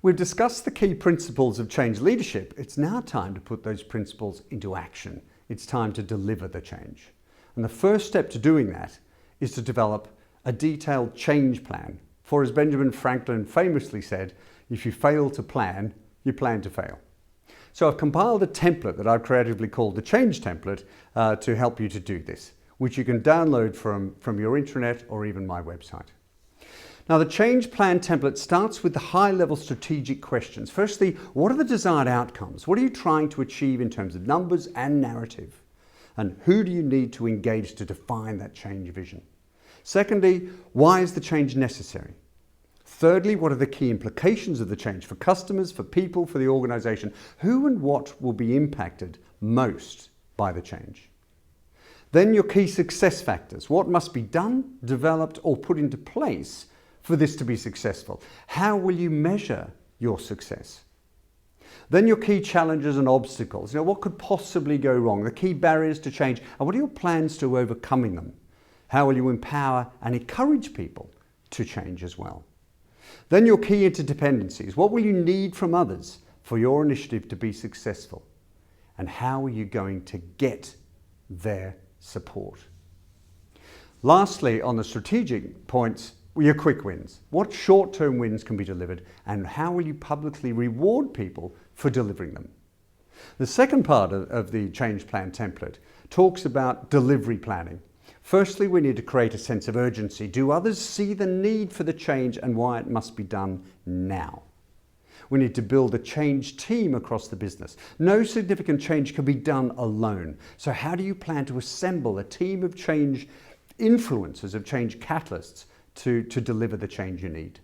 We've discussed the key principles of change leadership. It's now time to put those principles into action. It's time to deliver the change. And the first step to doing that is to develop a detailed change plan. For as Benjamin Franklin famously said, if you fail to plan, you plan to fail. So I've compiled a template that I've creatively called the change template to help you to do this, which you can download from your intranet or even my website. Now, the change plan template starts with the high-level strategic questions. Firstly, what are the desired outcomes? What are you trying to achieve in terms of numbers and narrative? And who do you need to engage to define that change vision? Secondly, why is the change necessary? Thirdly, what are the key implications of the change for customers, for people, for the organization? Who and what will be impacted most by the change? Then your key success factors. What must be done, developed, or put into place for this to be successful? How will you measure your success? Then your key challenges and obstacles. What could possibly go wrong? The key barriers to change, and what are your plans to overcoming them? How will you empower and encourage people to change as well? Then your key interdependencies. What will you need from others for your initiative to be successful? And how are you going to get their support? Lastly, on the strategic points, your quick wins. What short-term wins can be delivered, and how will you publicly reward people for delivering them? The second part of the change plan template talks about delivery planning. Firstly, we need to create a sense of urgency. Do others see the need for the change and why it must be done now? We need to build a change team across the business. No significant change can be done alone. So how do you plan to assemble a team of change influencers, of change catalysts to deliver the change you need?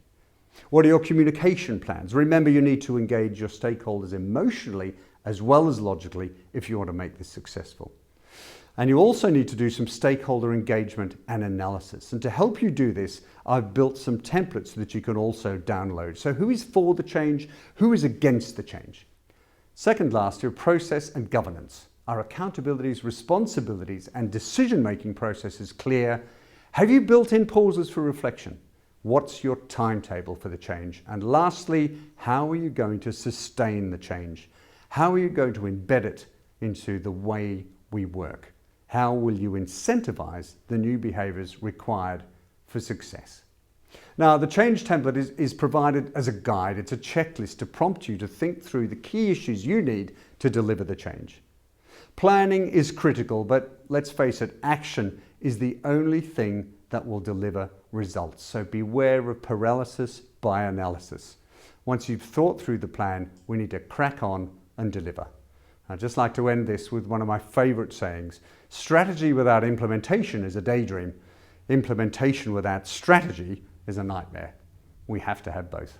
What are your communication plans? Remember, you need to engage your stakeholders emotionally as well as logically if you want to make this successful. And you also need to do some stakeholder engagement and analysis. And to help you do this, I've built some templates that you can also download. So who is for the change? Who is against the change? Second last, your process and governance. Are accountabilities, responsibilities, and decision-making processes clear? Have you built in pauses for reflection? What's your timetable for the change? And lastly, how are you going to sustain the change? How are you going to embed it into the way we work? How will you incentivize the new behaviors required for success? Now, the change template is provided as a guide. It's a checklist to prompt you to think through the key issues you need to deliver the change. Planning is critical, but let's face it, action is the only thing that will deliver results. So beware of paralysis by analysis. Once you've thought through the plan, we need to crack on and deliver. I'd just like to end this with one of my favorite sayings. Strategy without implementation is a daydream. Implementation without strategy is a nightmare. We have to have both.